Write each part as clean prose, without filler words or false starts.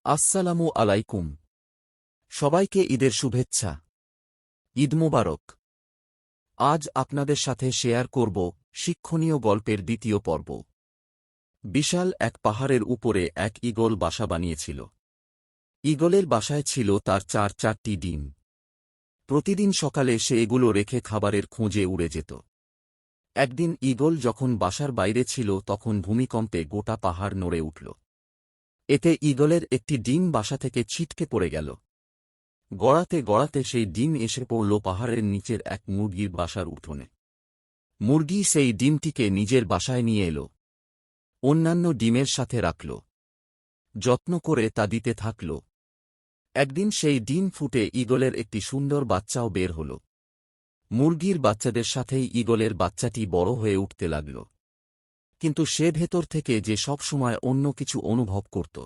আসসালামু আলাইকুম। সবাইকে ঈদের শুভেচ্ছা। ঈদ মোবারক। আজ আপনাদের সাথে শেয়ার করব শিক্ষণীয় গল্পের দ্বিতীয় পর্ব। বিশাল এক পাহাড়ের উপরে এক ঈগল বাসা বানিয়েছিল। ঈগলের বাসায় ছিল তার চারটি ডিম। প্রতিদিন সকালে সে এগুলো রেখে খাবারের খোঁজে উড়ে যেত। একদিন ঈগল যখন বাসার বাইরে ছিল তখন ভূমিকম্পে গোটা পাহাড় নড়ে উঠল। এতে ঈগলের একটি ডিম বাসা থেকে ছিটকে পড়ে গেল। গড়াতে গড়াতে সেই ডিম এসে পড়ল পাহাড়ের নিচের এক মুরগির বাসার উঠোনে। মুরগি সেই ডিমটিকে নিজের বাসায় নিয়ে এল। অন্যান্য ডিমের সাথে রাখল। যত্ন করে তা দিতে থাকল। একদিন সেই ডিম ফুটে ঈগলের একটি সুন্দর বাচ্চাও বের হল। মুরগির বাচ্চাদের সাথেই ঈগলের বাচ্চাটি বড় হয়ে উঠতে লাগল। কিন্তু সে ভেতর থেকে যে সব সময় অন্য কিছু অনুভব করত।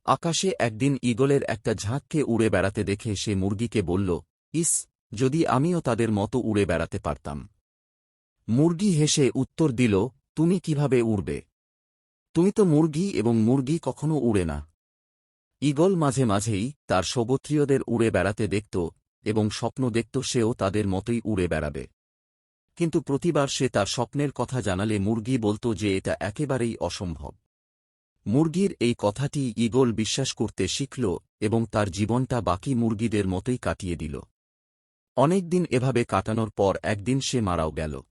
আকাশে একদিন ঈগলের একটা ঝাঁককে উড়ে বেড়াতে দেখে সে মুরগিকে বলল, ইস, যদি আমিও তাদের মতো উড়ে বেড়াতে পারতাম। মুরগি হেসে উত্তর দিল, তুমি কিভাবে উড়বে? তুমি তো মুরগি এবং মুরগি কখনো উড়ে না। ঈগল মাঝে মাঝেই তার স্বগোত্রীয়দের উড়ে বেড়াতে দেখত এবং স্বপ্ন দেখত সেও তাদের মতোই উড়ে বেড়াবে। কিন্তু প্রতিবার সে তার স্বপ্নের কথা জানালে মুরগি বলত যে এটা একেবারেই অসম্ভব। মুরগির এই কথাটি ঈগল বিশ্বাস করতে শিখল এবং তার জীবনটা বাকি মুরগিদের মতোই কাটিয়ে দিল। অনেক দিন এভাবে কাটানোর পর একদিন সে মারাও গেল।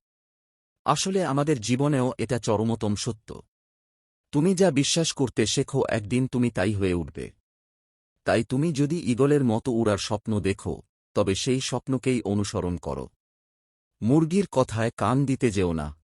আসলে আমাদের জীবনেও এটা চরমতম সত্য। তুমি যা বিশ্বাস করতে শেখো একদিন তুমি তাই হয়ে উঠবে। তাই তুমি যদি ঈগলের মতো উড়ার স্বপ্ন দেখো, তবে সেই স্বপ্নকেই অনুসরণ করো। মুরগির কথায় কান দিতে যেও না।